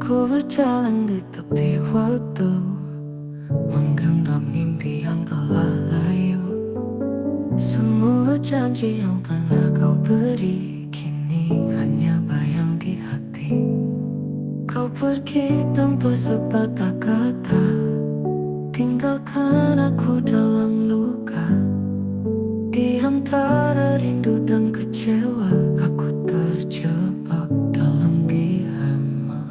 Ku berjalan di tepi waktu, menggenggam mimpi yang telah layu. Semua janji yang pernah kau beri kini hanya bayang di hati. Kau pergi tanpa sepatah kata, tinggalkan aku dalam luka. Di antara rindu dan kecewa, aku terjebak dalam dilema.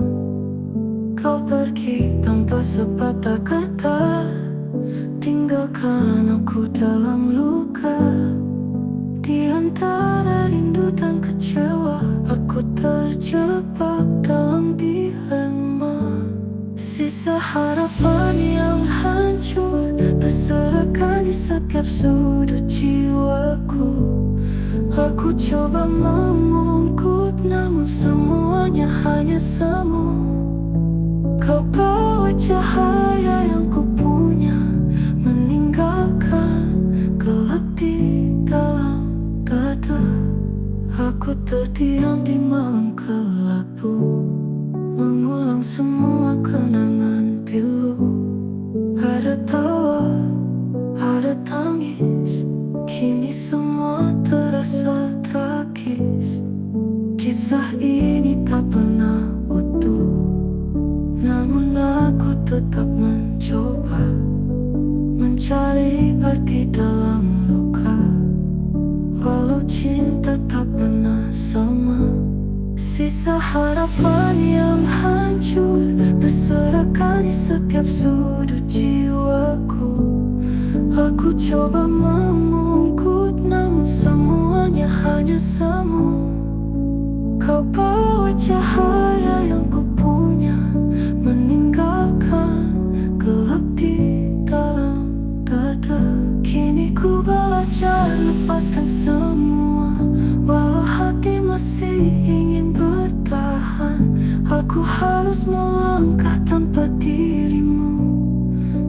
Kau pergi tanpa sepatah kata, tinggalkan aku dalam luka. Di antara rindu dan kecewa, aku terjebak dalam dilema. Sisa harapan yang hancur berserakan di setiap sudut jiwaku. Aku coba membungkuk, namun semuanya hanya semu. Kau bawa cahaya yang ku punya, meninggalkan gelap di dalam dada. Aku terdiam di malam kelabu, mengulang semua kenangan pilu. Ada tawa, ada tangis, kini semua terasa tragis. Kisah ini tak pernah utuh, namun aku tetap mencoba mencari arti dalam luka. Walau cinta tak pernah sama, sisa harapan yang hancur berserakan di setiap sudut jiwaku. Aku coba membungkuk, namun semuanya hanya semu. Kau bawa cahaya yang ku punya, meninggalkan gelap di dalam dada. Kini ku belajar lepaskan semua, walau hati masih ingin bertahan. Aku harus melangkah tanpa dirimu,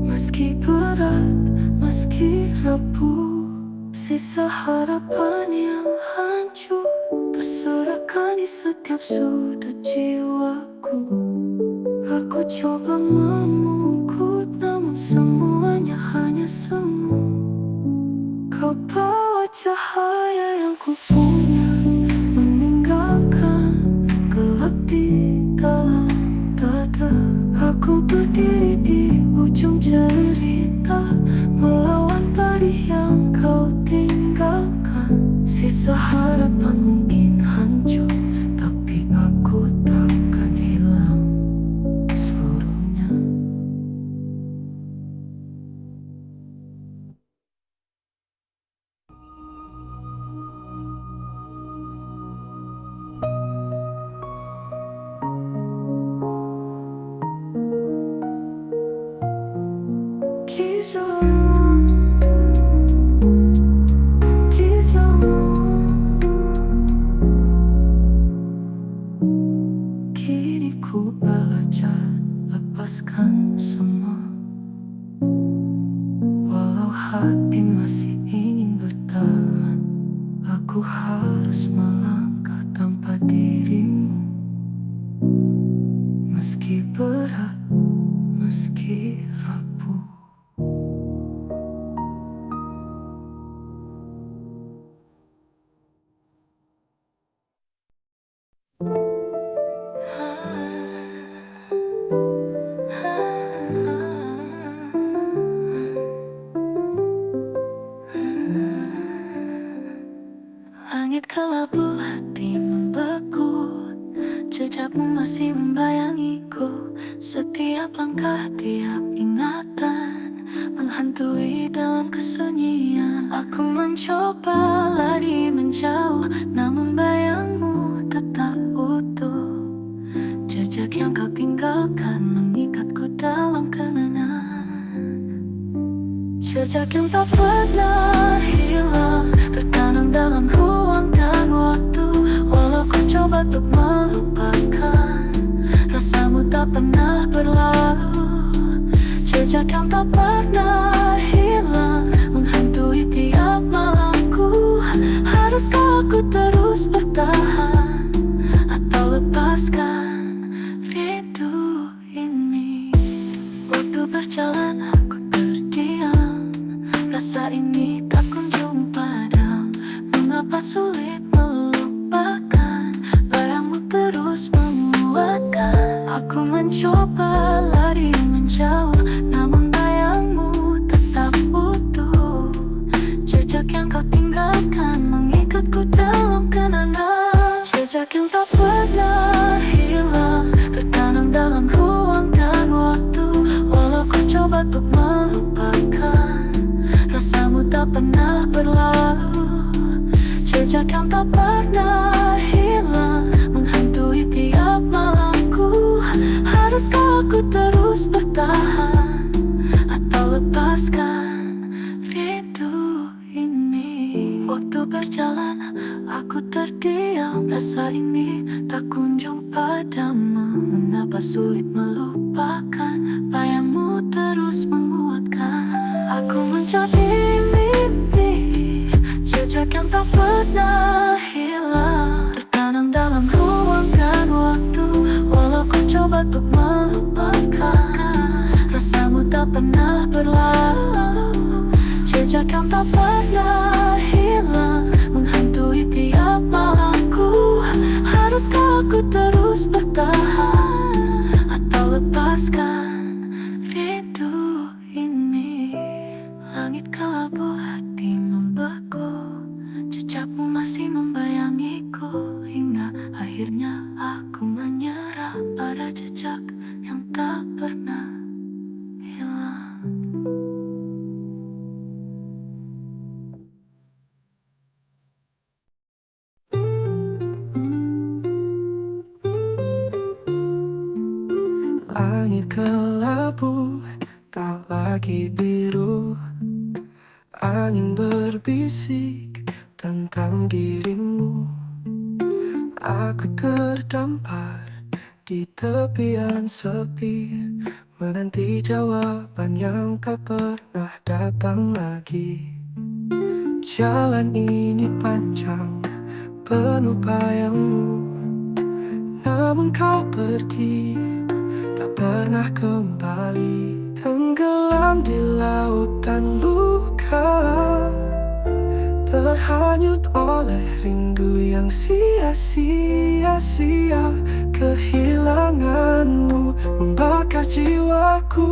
meski berat, meski rapuh. Sisa harapan yang hancur berserakan di setiap sudut jiwaku. Aku coba memungkut, namun semuanya hanya semu. Kau bawa cahaya yang ku punya, meninggalkan gelap di dalam dada. Aku berdiri di ujung cerita, melawan pedih yang kau tinggalkan. Sisa harapan mungkin hancur, tapi aku takkan hilang seluruhnya. Kini ku belajar lepaskan semua, walau hati masih ingin bertahan. Aku harus melangkah tanpa dirimu, meski berat, meski rapuh. Langit kelabu, hati membeku, jejakmu masih membayangiku. Setiap langkah, tiap ingatan menghantui dalam kesunyian. Aku mencoba lari menjauh, namun bayangmu tetap utuh. Jejak yang kau tinggalkan mengikatku dalam kenangan. Jejak yang tak pernah hilang, tertanam dalam ruang dan waktu. Walau ku coba untuk melupakan, rasamu tak pernah berlalu. Jejak yang tak pernah hilang menghantui tiap malamku. Haruskah aku terus bertahan atau lepaskan rindu? Aku mencoba lari menjauh, namun bayangmu tetap utuh. Jejak yang kau tinggalkan mengikatku dalam kenangan. Jejak yang tak pernah hilang, tertanam dalam ruang dan waktu. Walau ku coba untuk melupakan, rasamu tak pernah berlalu. Jejak yang tak pernah hilang menghantui tiap malamku. Haruskah aku terus bertahan atau lepaskan rindu ini? Waktu berjalan, aku terdiam. Rasa ini tak kunjung padamu. Mengapa sulit melupakan? Bayangmu terus menguatkan. Aku menjadi mimpi, jejak yang tak pernah hilang, tertanam dalam ruang dan waktu. Walau ku coba untuk melupakan, rasamu tak pernah berlalu. Jejak yang tak pernah hilang menghantui tiap malamku. Haruskah aku terus bertahan atau lepaskan rindu ini? Langit kelabu, hati membeku, jejakmu masih membayangiku. Hingga akhirnya aku menyerah pada jejak yang tak pernah hilang. Langit kelabu, tak lagi biru. Angin berbisik tentang dirimu. Aku terdampar di tepian sepi, menanti jawaban yang tak pernah datang lagi. Jalan ini panjang, penuh bayangmu, namun kau pergi, tak pernah kembali. Tenggelam di lautan luka, terhanyut oleh rindu yang sia-sia. Kehilanganmu membakar jiwaku,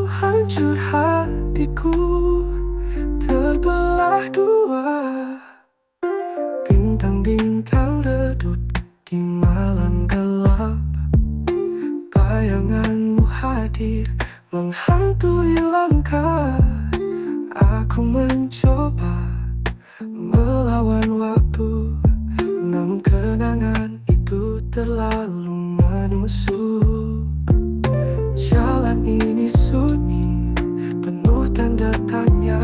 hancur hatiku, terbelah dua. Bintang-bintang redup di malam gelap, bayanganmu hadir menghantui langkah. Aku mencoba melawan waktu, namun kenangan itu terlalu menusuk. Jalan ini sunyi, penuh tanda tanya.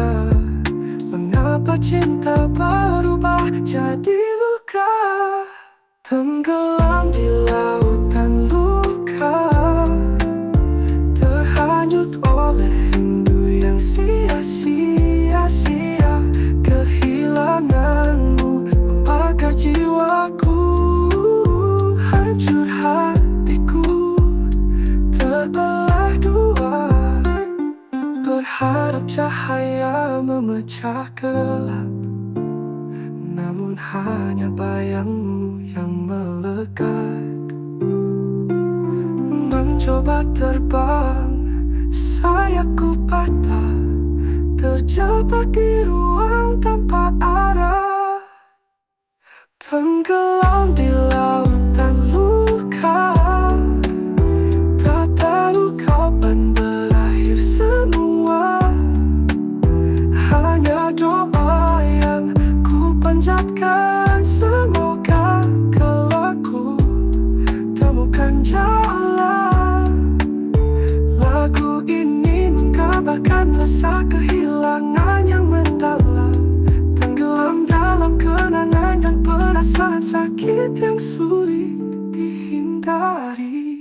Mengapa cinta berubah jadi luka? Tenggelam di lautan luka, terhanyut oleh rindu yang sia-sia. Kehilanganmu membakar jiwaku, hancur hatiku, terbelah dua. Berharap cahaya memecah gelap, namun hanya bayangmu yang melekat. Mencoba terbang, sayapku patah, terjebak di ruang tanpa arah. Tenggelam di lautan luka, tak tahu kapan berakhir semua. Hanya doa yang ku panjatkan, semoga kelak ku temukan jalan. Lagu ini menggambarkan rasa kehilangan yang mendalam, tenggelam dalam kenangan dan perasaan sakit yang sulit dihindari.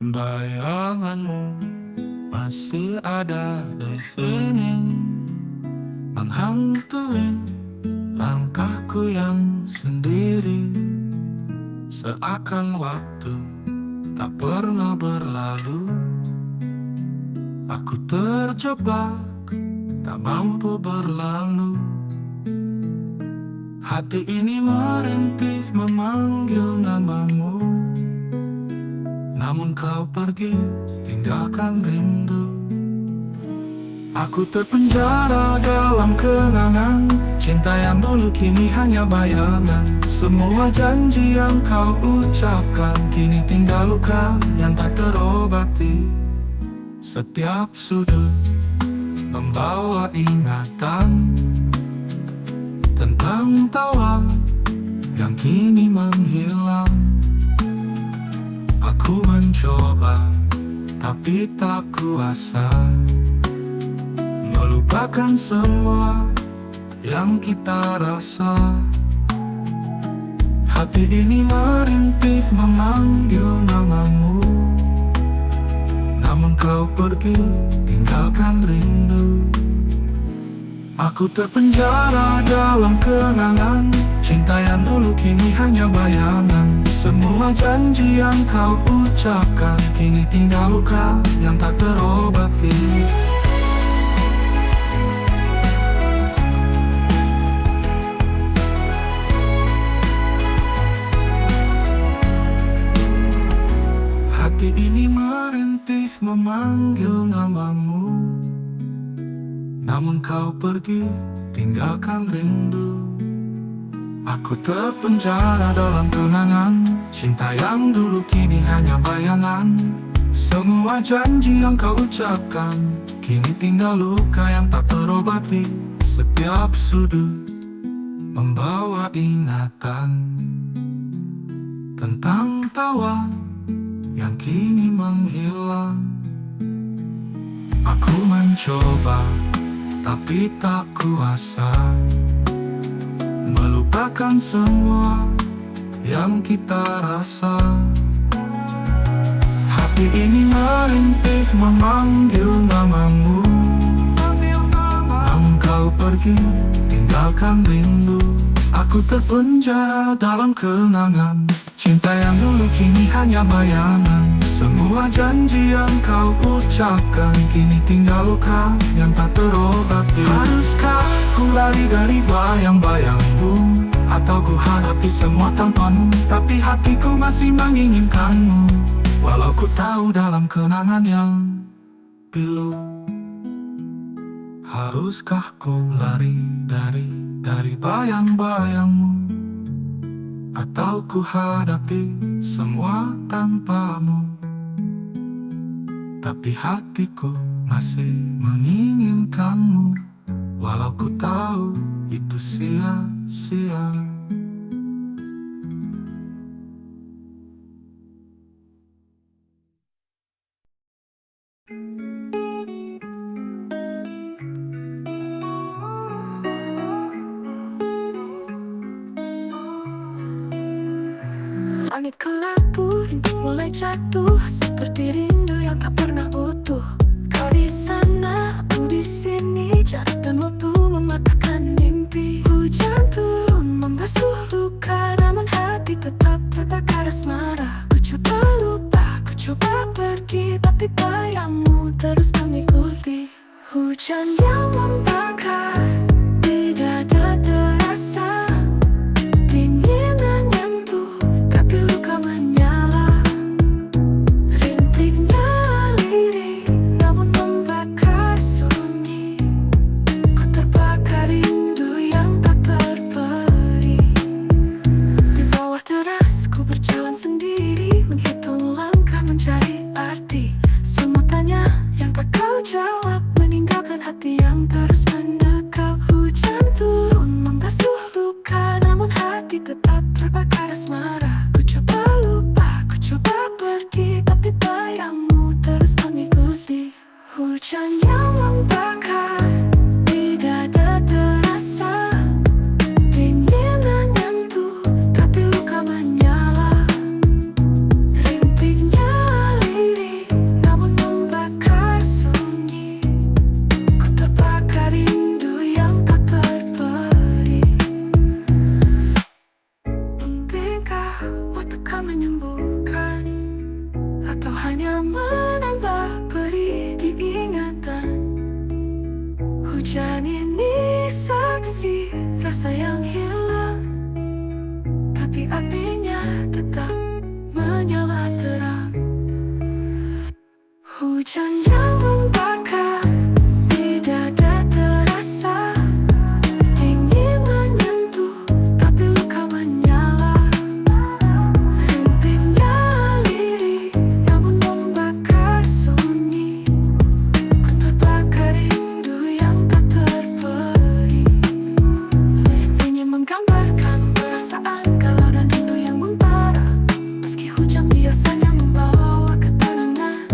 Bayanganmu masih ada di sini, menghantui langkahku yang sendiri. Seakan waktu tak pernah berlalu, aku terjebak, tak mampu berlalu. Hati ini merintih memanggil namamu, namun kau pergi, tinggalkan rindu. Aku terpenjara dalam kenangan, cinta yang dulu kini hanya bayangan. Semua janji yang kau ucapkan kini tinggal luka yang tak terobati. Setiap sudut membawa ingatan tentang tawa yang kini menghilang. Aku mencoba, tapi tak kuasa melupakan semua yang kita rasa. Hati ini merintih memanggil namamu, namun kau pergi, tinggalkan rindu. Aku terpenjara dalam kenangan, cinta yang dulu kini hanya bayangan. Semua janji yang kau ucapkan kini tinggal luka yang tak terobati. Hati ini merintih memanggil namamu, namun kau pergi, tinggalkan rindu. Aku terpenjara dalam kenangan, cinta yang dulu kini hanya bayangan. Semua janji yang kau ucapkan kini tinggal luka yang tak terobati. Setiap sudut membawa ingatan tentang tawa yang kini menghilang. Aku mencoba, tapi tak kuasa melupakan semua yang kita rasa. Hati ini merintih memanggil namamu, namun kau pergi, tinggalkan rindu. Aku terpenjara dalam kenangan, cinta yang dulu kini hanya bayangan. Semua janji yang kau ucapkan kini tinggal luka yang tak terobati. Haruskah ku lari dari bayang-bayangmu, atau ku hadapi semua tanpamu? Tapi hatiku masih menginginkanmu, walau ku tahu dalam kenangan yang pilu. Haruskah ku lari dari bayang-bayangmu, atau ku hadapi semua tanpamu? Tapi hatiku masih menginginkanmu, walau ku tahu itu sia-sia. Langit kelabu, rintik mulai jatuh, seperti rindu yang tak pernah utuh. Kau di sana, aku di sini, jarak dan waktu mematahkan mimpi. Hujan turun membasuh luka, namun hati tetap terbakar asmara. Ku coba lupa, ku coba pergi, tapi bayangmu terus mengikuti. Hujan yang membakar, di dada terasa dingin menyentuh, tapi luka menyala. Rintiknya lirih, namun membakar sunyi. Ku terbakar rindu yang tak terperi. Di bawah teras ku berjalan sendiri, menghitung langkah mencari arti. Semua tanya yang tak kau jawab, meninggalkan hati yang Hujan ini saksi rasa yang hilang, tapi apinya tetap menyala terang. Hujan yang membakar, di dada terasa dingin menyentuh, tapi luka menyala. Rintiknya lirih, namun membakar sunyi. Ku terbakar rindu yang tak terperi. Ini menggambarkan perasaan galau dan rindu yang membara. Meski hujan biasanya membawa ketenangan.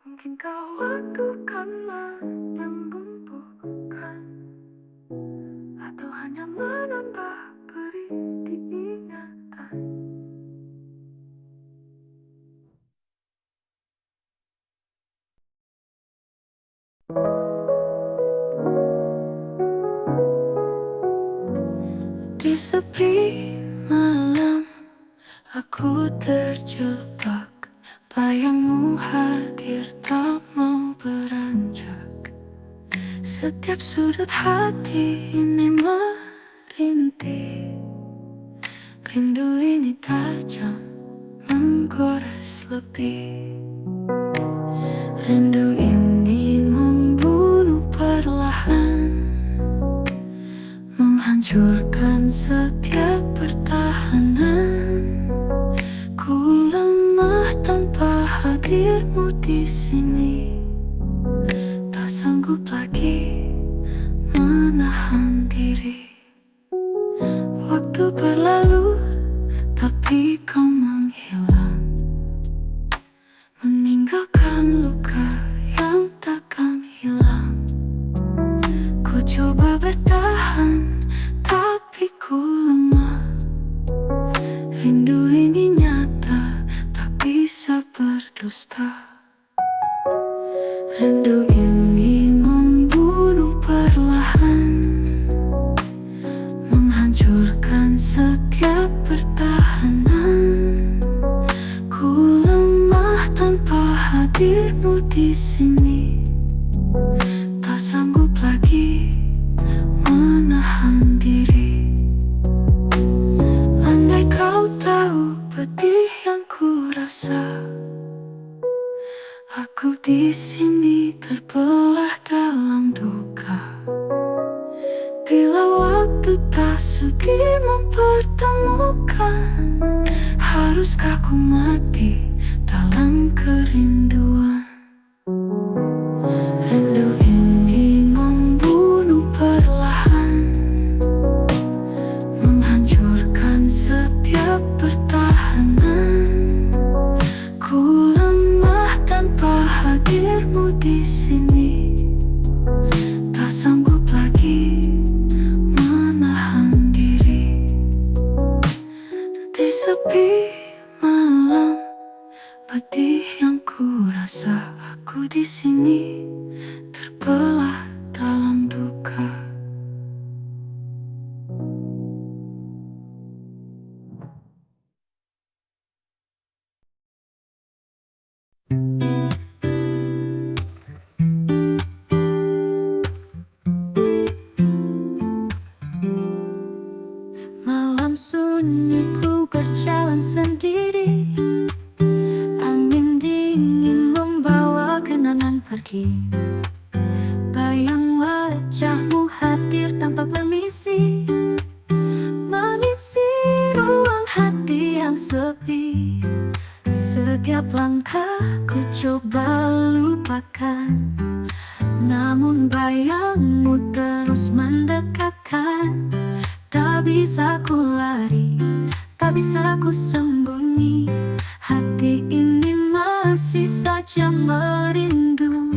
Mungkinkah waktu kan menyembuhkan, atau hanya menambah perih di ingatan? Di sepi malam, aku terjebak. Bayangmu hadir tak mau beranjak. Setiap sudut hati ini merintih. Rindu ini tajam, menggores lebih. Rindu ini membunuh perlahan, menghancurkan setiap pertahanan. Ku lemah tanpa hadirmu di sini, tak sanggup lagi menahan diri. Waktu berlalu, tapi kau menghilang, meninggalkan luka yang takkan hilang. Ku coba bertahan, tapi ku lemah. Rindu ini nyata, tak bisa berdusta. Rindu ini membunuh perlahan, menghancurkan setiap pertahanan. Ku lemah tanpa hadirmu di sini, tak sanggup lagi menahan diri. Andai kau tahu pedih yang ku rasa, aku di sini terbelah dalam duka. Bila waktu tak sudi mempertemukan, haruskah ku mati dalam kerinduan? Rindu ini membunuh perlahan, menghancurkan setiap pertahanan. Ku lemah tanpa hadirmu di sini, tak sanggup lagi menahan diri. Di sepi malam, pedih yang ku rasa, aku di sini terbelah dalam duka. Malam sunyi ku berjalan sendiri, angin dingin membawa kenangan pergi. Bayang wajahmu hadir tanpa permisi, mengisi ruang hati yang sepi. Setiap langkah ku coba lupakan, namun bayangmu terus mendekatkan. Tak bisa ku lari, tak bisa ku sembunyi. Hati ini masih saja merindu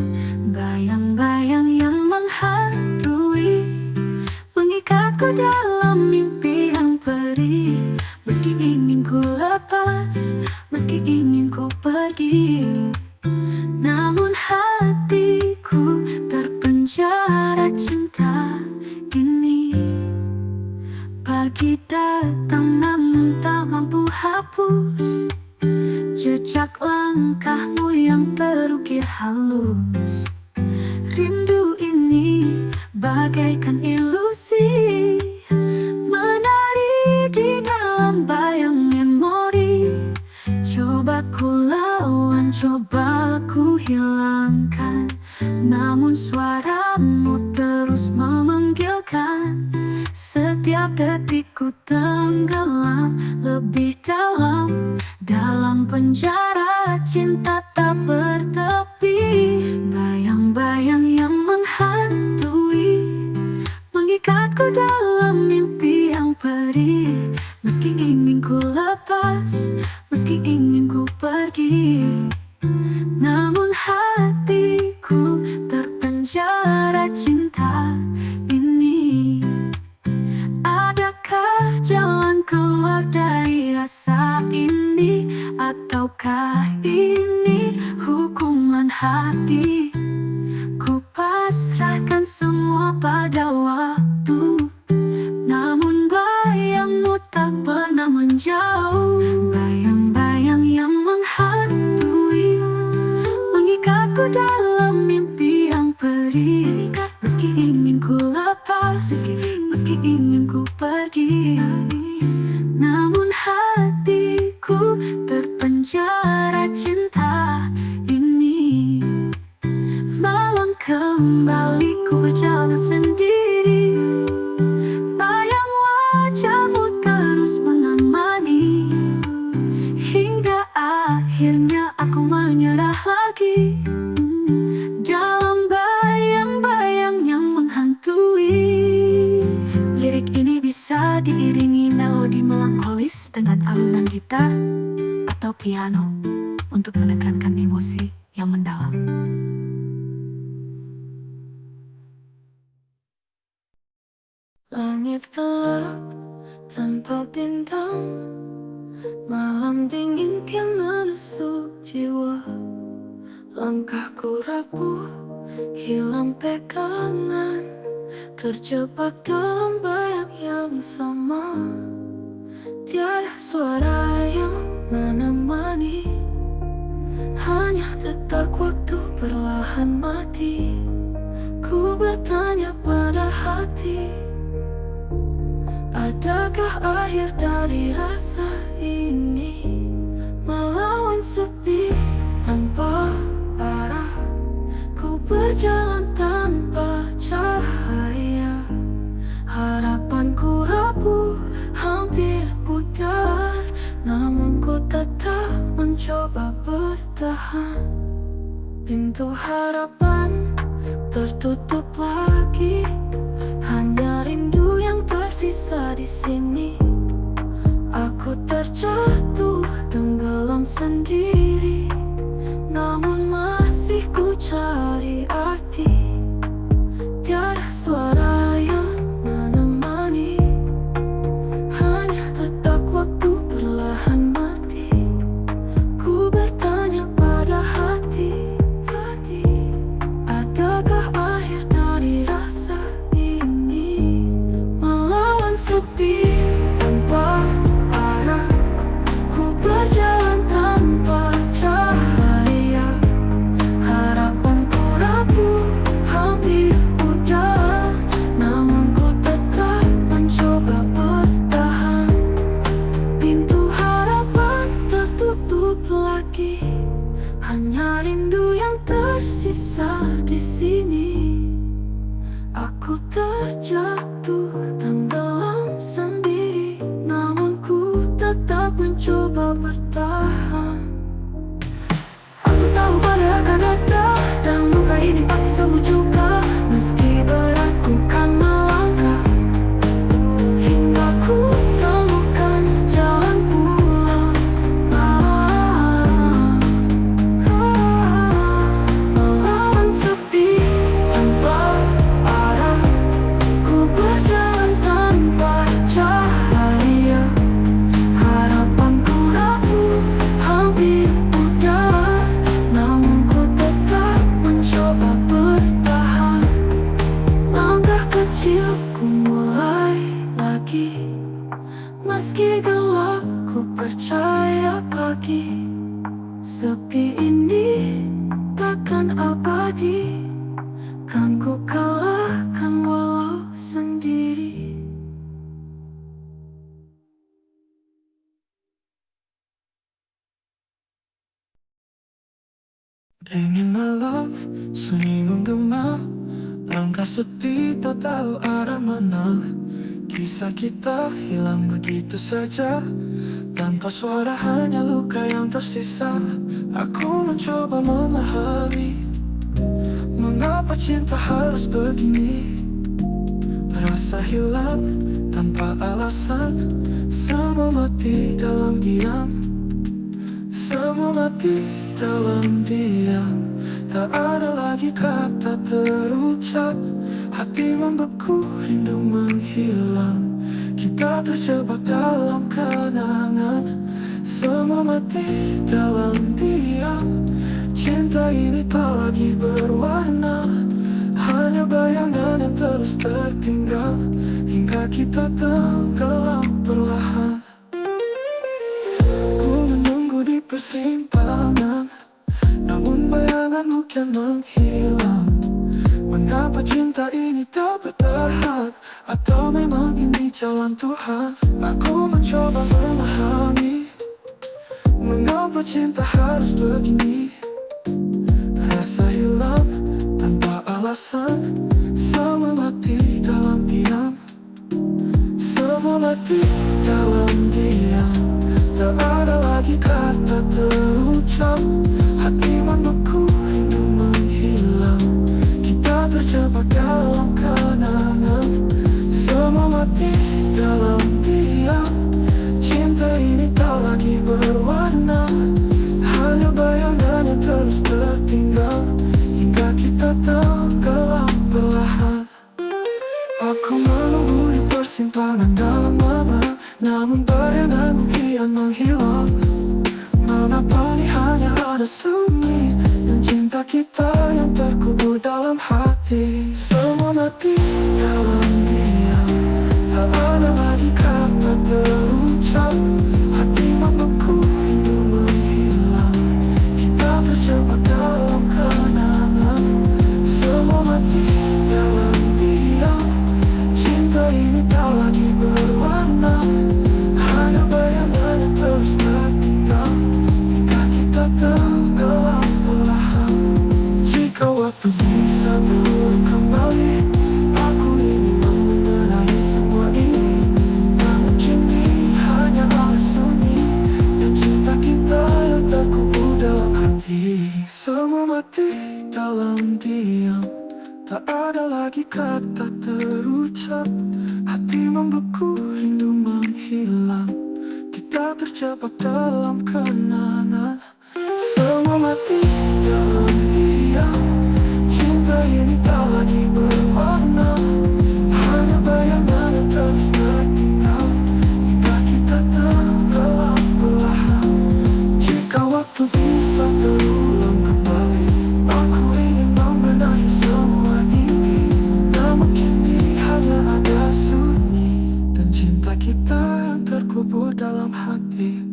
bayang-bayang yang bagaikan ilusi, menari di dalam bayang memori. Coba ku lawan, coba ku hilangkan, namun suaramu terus memanggilkan. Setiap detikku tenggelam lebih dalam, dalam penjara cinta tak bertepi. Bayang-bayang yang menghantui, mengikatku dalam mimpi yang perih. Meski ingin ku lepas, meski ingin ku pergi, namun hatiku terpenjara cinta ini. Adakah jalan keluar dari rasa ini? Ataukah ini hukuman hati? Ku pasrahkan semua pada waktu, namun bayangmu tak pernah menjauh. Bayang-bayang yang menghantui, mengikatku dalam mimpi yang perih. Meski ingin ku lepas, meski ingin ku pergi, namun hatiku terpenjara cinta ini. Malam kembali ku berjalan sendiri, bayang wajahmu terus menemani, hingga akhirnya aku menyerah lagi dalam bayang-bayang yang menghantui. Lirik ini bisa diiringi melodi melankolis dengan alunan gitar atau piano untuk menekankan emosi yang mendalam. Langit gelap tanpa bintang, malam dingin kian menusuk jiwa. Langkahku rapuh, hilang pegangan, terjebak dalam bayang yang sama. Tiada suara yang menemani, hanya detak waktu perlahan mati. Ku bertanya pada hati, adakah akhir dari rasa ini? Melawan sepi tanpa arah, ku berjalan tanpa cahaya. Harapanku rapuh, hampir pudar, namun ku tetap mencoba bertahan. Pintu harapan tertutup lagi, hanya rindu yang tersisa di sini. Aku terjatuh tenggelam sendiri, namun masih ku cari arti. Tiada suara yang menemani, hanya detak waktu perlahan mati. Ku bertanya pada hati, adakah akhir dari rasa ini? Melawan sepi tanpa arah, ku berjalan tanpa cahaya. Harapanku rapuh, hampir pudar, namun ku tetap mencoba bertahan. Pintu harapan tertutup lagi, hanya rindu yang tersisa di sini. Aku terjatuh tenggelam sendiri, namun ku tetap mencoba bertahan. Aku tahu badai akan datang, dan luka ini pasti sembuh juga. Meski berat ku kan melangkah, hingga ku temukan jalan pulang. Melawan sepi tanpa arah, ku berjalan tanpa cahaya. Harapanku rapuh, hampir pudar, namun ku tetap mencoba bertahan. Langkah kecilku mulai lagi, meski gelap ku percaya pagi. Sepi ini takkan abadi, kan ku kalahkan walau sunyi menggema, langkah sepi tak tahu arah mana. Kisah kita hilang begitu saja, tanpa suara hanya luka yang tersisa. Aku mencoba memahami mengapa cinta harus begini. Rasa hilang tanpa alasan, semua mati dalam diam. Semua mati dalam diam. Tak ada lagi kata terucap, hati membeku, rindu menghilang. Kita terjebak dalam kenangan, semua mati dalam diam. Cinta ini tak lagi berwarna, hanya bayangan yang terus tertinggal, hingga kita tenggelam perlahan. Ku menunggu di persimpangan, namun bayanganmu kian menghilang. Mengapa cinta ini tak bertahan? Atau memang ini jalan Tuhan? Aku mencoba memahami mengapa cinta harus begini. Rasa hilang tanpa alasan, semua mati dalam diam. Semua mati dalam diam. Tak ada lagi kata terucap, hati membeku, rindu menghilang. Kita terjebak dalam kenangan, semua mati dalam diam. Cinta ini tak lagi berwarna, hanya bayangan yang terus tertinggal, hingga kita tenggelam perlahan. Aku menunggu di persimpangan dalam lama, namun bayanganmu kian menghilang. Mengapa ini hanya ada sunyi, dan cinta kita yang terkubur dalam hati. Semua mati dalam diam, tak ada lagi kata terucap, hati membeku, rindu menghilang. Kita terjebak dalam kenangan, semua mati dalam diam. Cinta ini tak lagi berwarna, hanya bayangan yang terus tertinggal, hingga kita tenggelam perlahan. Jika waktu bisa berulang kembali, aku ingin mengenai semua ini. Namun kini hanya ada sunyi, dan cinta kita yang terkubur dalam hati. Semua mati dalam diam, tak ada lagi kata terucap, hati membeku, rindu menghilang. Kita terjebak dalam kenangan, semua mati dalam diam. Cinta ini tak lagi berwarna, hanya bayangan yang terus tertinggal, hingga kita tenggelam perlahan. Jika waktu bisa terulang kembali, aku ingin membenahi semua ini. Namun kini hanya ada sunyi, dan cinta kita yang terkubur dalam hati.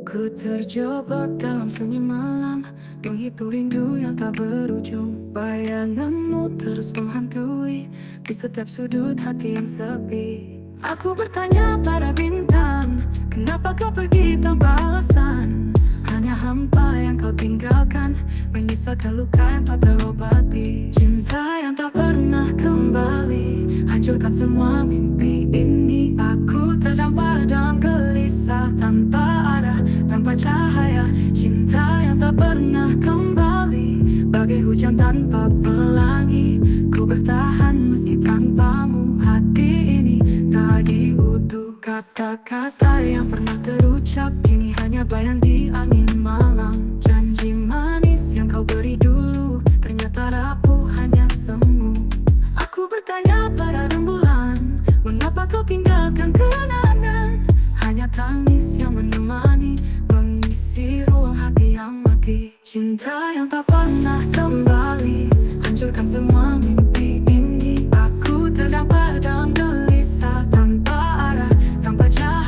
Ku terjebak dalam sunyi malam, menghitung rindu yang tak berujung. Bayanganmu terus menghantui di setiap sudut hati yang sepi. Aku bertanya pada bintang, kenapa kau pergi tanpa alasan? Hanya hampa yang kau tinggalkan, menyisakan luka yang tak terobati. Cinta yang tak pernah kembali, hancurkan semua mimpi ini. Aku terdampar dalam gelisah, tanpa arah, tanpa cahaya. Cinta yang tak pernah kembali, bagai hujan tanpa pelangi. Ku bertahan meski tanpamu, hati ini tak lagi utuh. Kata-kata yang pernah terucap kini hanya bayang di angin malam. Janji manis yang kau beri dulu ternyata rapuh, hanya semu. Aku bertanya pada rembulan, mengapa kau tinggalkan kenangan? Hanya tangis yang menemani, mengisi ruang hati yang mati. Cinta yang tak pernah kembali, hancurkan semua mimpi ini. Aku terdampar dalam gelisah, tanpa arah, tanpa cahaya.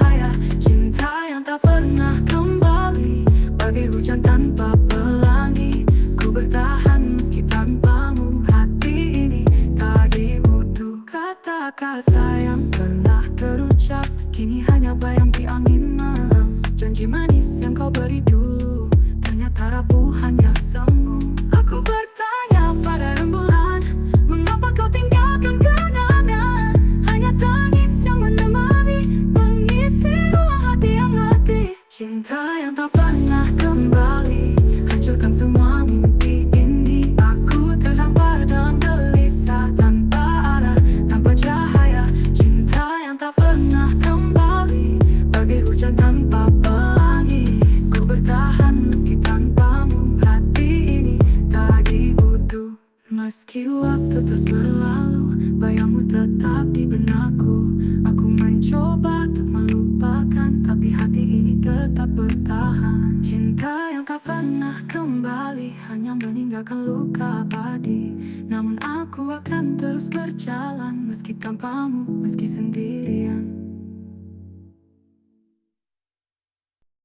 beri dulu, ternyata rapuh hanya semu. Aku bertanya pada rembulan, mengapa kau tinggalkan kenangan? Hanya tangis yang menemani, mengisi ruang hati yang letih. Cinta yang tak pernah kembali, hancurkan semua mimpi ini. Aku terdampar dalam gelisah, tanpa arah, tanpa cahaya. Cinta yang tak pernah kembali, bagai hujan tanpa pelangi. Ku bertahan meski tanpamu, hati ini tak lagi utuh. Meski waktu terus berlalu, bayangmu tetap di benakku. Aku mencoba untuk melupakan, tapi hati ini tetap bertahan. Cinta yang tak pernah kembali, hanya meninggalkan luka abadi. Namun aku akan terus berjalan, meski tanpamu, meski sendirian.